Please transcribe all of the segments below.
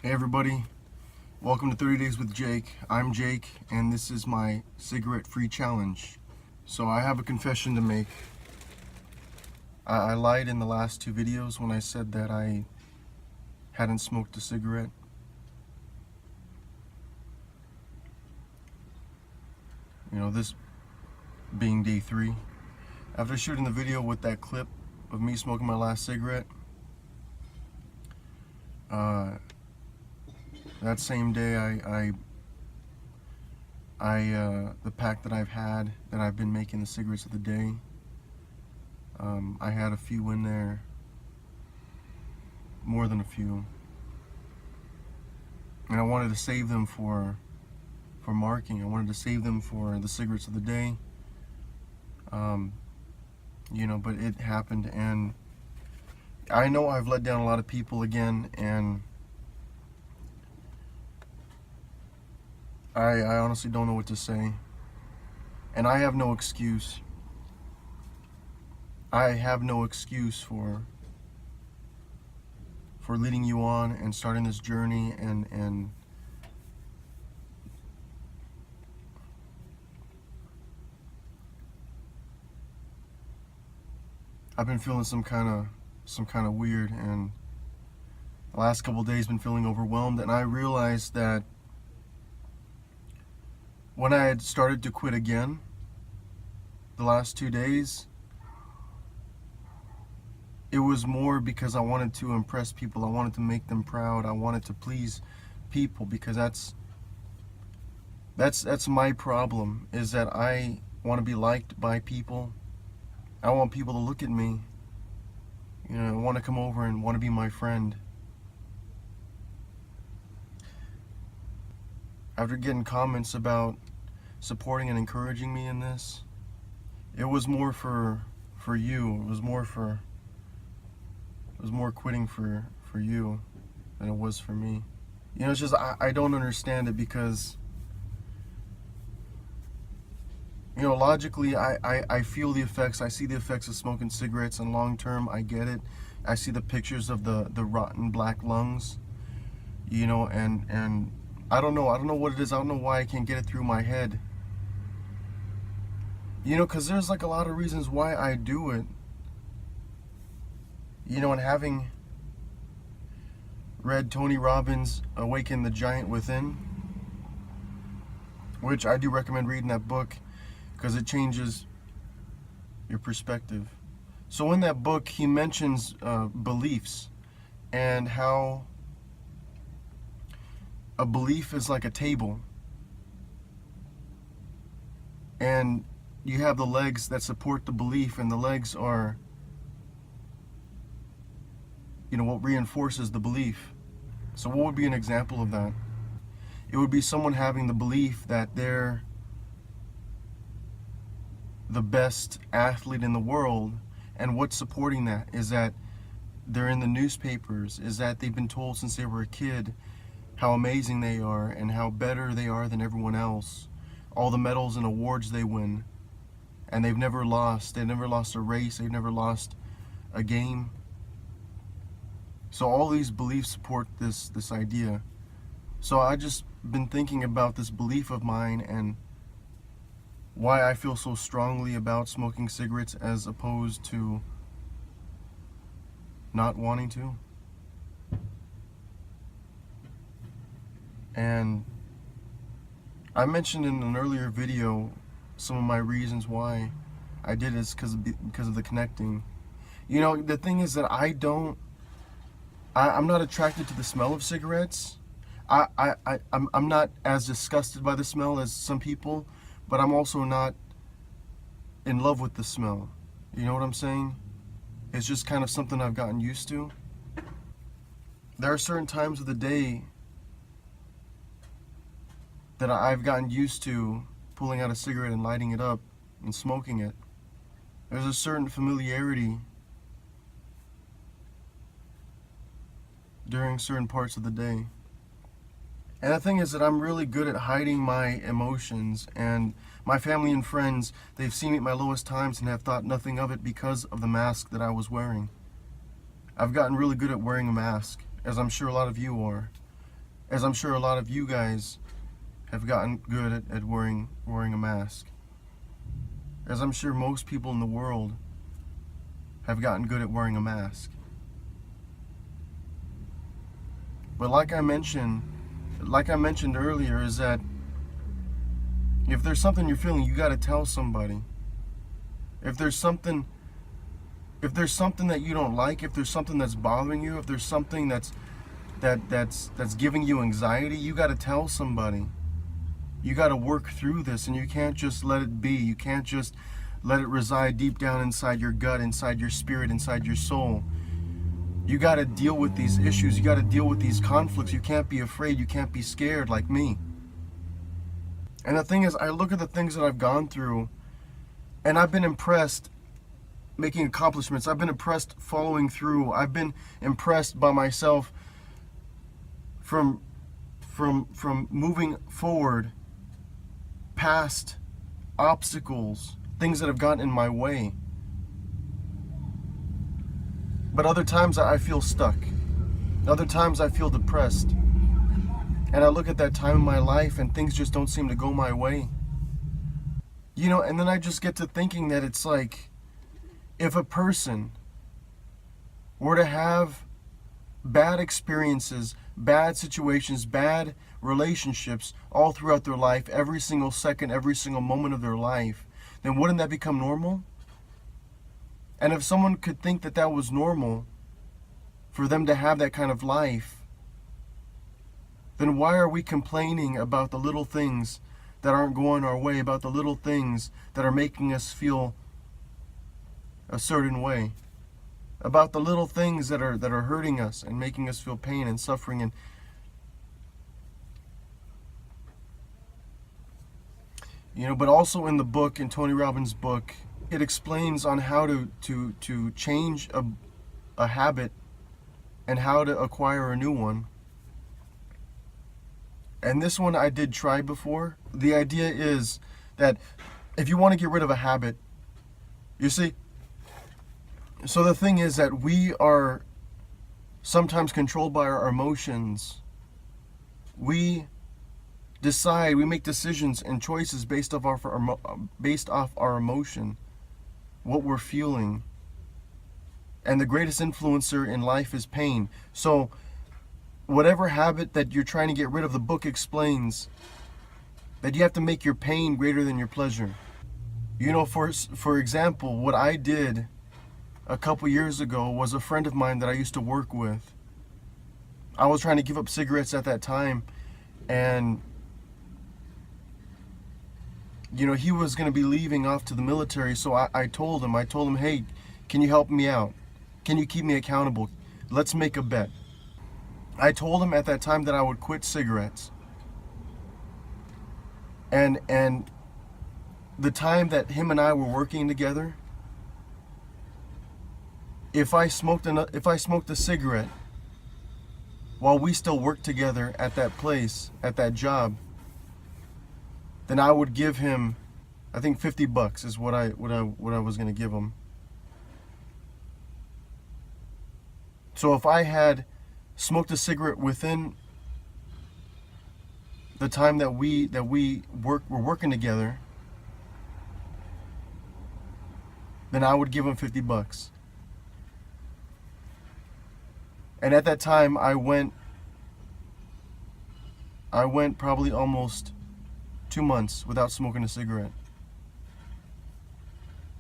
Hey everybody, welcome to 30 Days with Jake. I'm Jake and this is my cigarette free challenge. So I have a confession to make. I lied in the last two videos when I said that I hadn't smoked a cigarette. You know, this being day 3. After shooting the video with that clip of me smoking my last cigarette, that same day the pack that I've been making the cigarettes of the day, I had a few in there, more than a few, and I wanted to save them for marking. I wanted to save them for the cigarettes of the day, you know, but it happened, and I know I've let down a lot of people again, and I honestly don't know what to say, and I have no excuse. I have no excuse for leading you on and starting this journey, and I've been feeling some kind of weird, and the last couple of days been feeling overwhelmed, and I realized that when I had started to quit again the last 2 days, it was more because I wanted to impress people. I wanted to make them proud. I wanted to please people, because that's my problem, is that I want to be liked by people. I want people to look at me, you know, want to come over and want to be my friend. After getting comments about supporting and encouraging me in this, it was more for you. It was more quitting for you than it was for me. You know, it's just I don't understand it, because, you know, logically I feel the effects. I see the effects of smoking cigarettes, and long term I get it. I see the pictures of the rotten black lungs, you know, and I don't know what it is. I don't know why I can't get it through my head. You know, because there's like a lot of reasons why I do it. You know, and having read Tony Robbins' Awaken the Giant Within, which I do recommend reading that book, because it changes your perspective. So in that book, he mentions beliefs, and how a belief is like a table, and you have the legs that support the belief, and the legs are, you know, what reinforces the belief. So what would be an example of that? It would be someone having the belief that they're the best athlete in the world, and what's supporting that is that they're in the newspapers, is that they've been told since they were a kid how amazing they are and how better they are than everyone else, all the medals and awards they win, and they've never lost a race, they've never lost a game. So all these beliefs support this idea. So I just been thinking about this belief of mine, and why I feel so strongly about smoking cigarettes as opposed to not wanting to. And I mentioned in an earlier video some of my reasons why I did it, because of the connecting. You know, the thing is that I'm not attracted to the smell of cigarettes. I'm not as disgusted by the smell as some people, but I'm also not in love with the smell. You know what I'm saying? It's just kind of something I've gotten used to. There are certain times of the day that I've gotten used to pulling out a cigarette and lighting it up and smoking it. There's a certain familiarity during certain parts of the day. And the thing is that I'm really good at hiding my emotions, and my family and friends, they've seen me at my lowest times and have thought nothing of it because of the mask that I was wearing. I've gotten really good at wearing a mask, as I'm sure a lot of you are. as I'm sure a lot of you guys have gotten good at wearing a mask. As I'm sure most people in the world have gotten good at wearing a mask. But like I mentioned earlier, is that if there's something you're feeling, you got to tell somebody. If there's something that you don't like, if there's something that's bothering you, if there's something that's giving you anxiety, you got to tell somebody. You got to work through this, and you can't just let it be. You can't just let it reside deep down inside your gut, inside your spirit, inside your soul. You got to deal with these issues. You got to deal with these conflicts. You can't be afraid. You can't be scared like me. And the thing is, I look at the things that I've gone through, and I've been impressed making accomplishments. I've been impressed following through. I've been impressed by myself from moving forward past obstacles, things that have gotten in my way. But other times I feel stuck. Other times I feel depressed. And I look at that time in my life and things just don't seem to go my way. You know, and then I just get to thinking that it's like, if a person were to have bad experiences, bad situations, bad relationships all throughout their life, every single second, every single moment of their life, then wouldn't that become normal? And if someone could think that that was normal for them to have that kind of life, then why are we complaining about the little things that aren't going our way, about the little things that are making us feel a certain way, about the little things that are hurting us and making us feel pain and suffering? And you know, but also in the book, in Tony Robbins' book, it explains on how to change a habit and how to acquire a new one. And this one I did try before. The idea is that if you want to get rid of a habit, you see, so the thing is that we are sometimes controlled by our emotions. We make decisions and choices based off our emotion, what we're feeling. And the greatest influencer in life is pain. So whatever habit that you're trying to get rid of, the book explains that you have to make your pain greater than your pleasure. You know, for example, what I did a couple years ago was a friend of mine that I used to work with. I was trying to give up cigarettes at that time, and you know, he was going to be leaving off to the military, so I told him, hey, can you help me out? Can you keep me accountable? Let's make a bet. I told him at that time that I would quit cigarettes. And the time that him and I were working together, if I smoked a cigarette while we still worked together at that place, at that job, then I would give him, I think $50 is what I was going to give him. So if I had smoked a cigarette within the time that we were working together, then I would give him $50. And at that time I went probably almost 2 months without smoking a cigarette.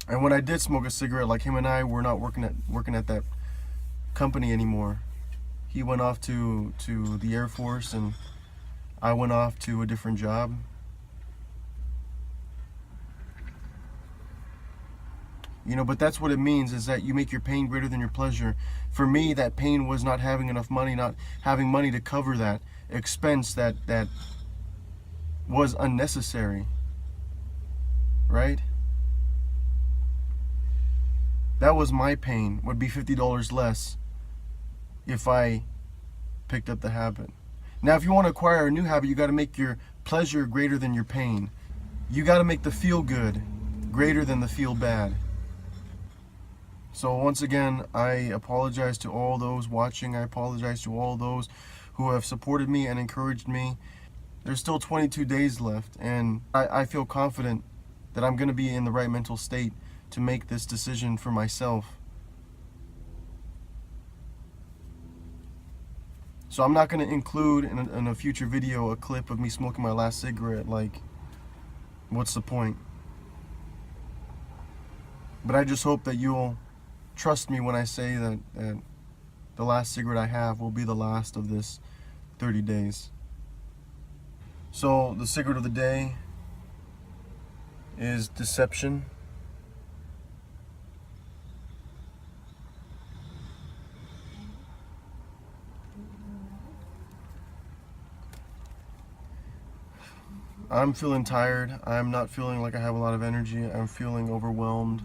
And when I did smoke a cigarette, like him and I were not working at that company anymore. He went off to the Air Force and I went off to a different job. You know, but that's what it means, is that you make your pain greater than your pleasure. For me, that pain was not having enough money, not having money to cover that expense that was unnecessary, right? That was my pain, would be $50 less if I picked up the habit. Now, if you want to acquire a new habit, you got to make your pleasure greater than your pain. You got to make the feel good greater than the feel bad. So once again, I apologize to all those watching. I apologize to all those who have supported me and encouraged me. There's still 22 days left, and I feel confident that I'm going to be in the right mental state to make this decision for myself. So I'm not going to include in a future video a clip of me smoking my last cigarette. Like, what's the point? But I just hope that you'll trust me when I say that the last cigarette I have will be the last of this 30 days. So the cigarette of the day is Deception. I'm feeling tired. I'm not feeling like I have a lot of energy. I'm feeling overwhelmed.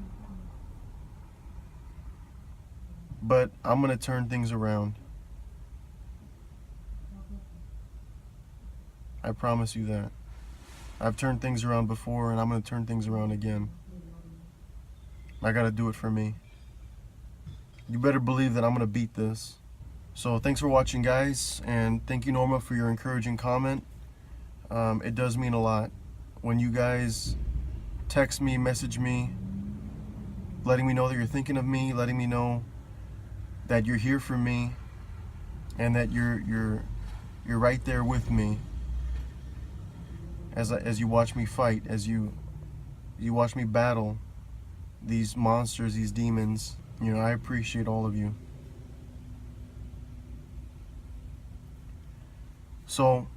But I'm going to turn things around. I promise you that. I've turned things around before, and I'm going to turn things around again. I got to do it for me. You better believe that I'm going to beat this. So thanks for watching, guys, and thank you, Norma, for your encouraging comment. It does mean a lot when you guys text me, message me, letting me know that you're thinking of me, letting me know that you're here for me, and that you're right there with me as you watch me fight, as you watch me battle these monsters, these demons. You know, I appreciate all of you. So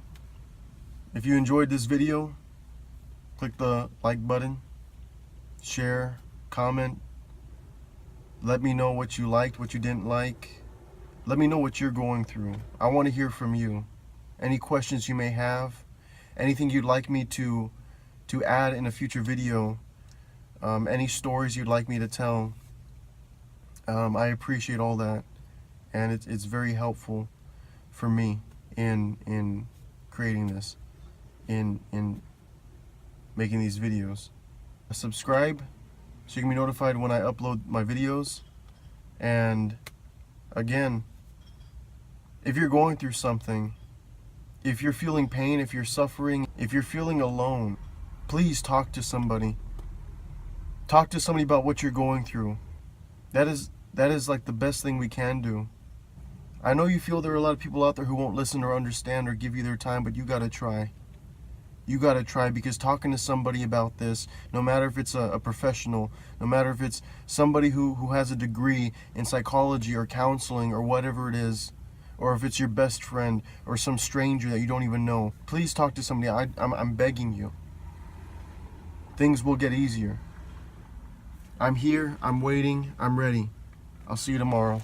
if you enjoyed this video, click the like button, share, comment. Let me know what you liked, what you didn't like. Let me know what you're going through. I want to hear from you. Any questions you may have, anything you'd like me to add in a future video, any stories you'd like me to tell. I appreciate all that, and it's very helpful for me in creating this, in making these videos. Subscribe so you can be notified when I upload my videos. And again, if you're going through something, if you're feeling pain, if you're suffering, if you're feeling alone, please talk to somebody. Talk to somebody about what you're going through. That is like the best thing we can do. I know you feel there are a lot of people out there who won't listen or understand or give you their time, but you gotta try. You gotta try, because talking to somebody about this, no matter if it's a professional, no matter if it's somebody who has a degree in psychology or counseling or whatever it is, or if it's your best friend or some stranger that you don't even know, please talk to somebody. I'm begging you. Things will get easier. I'm here, I'm waiting, I'm ready. I'll see you tomorrow.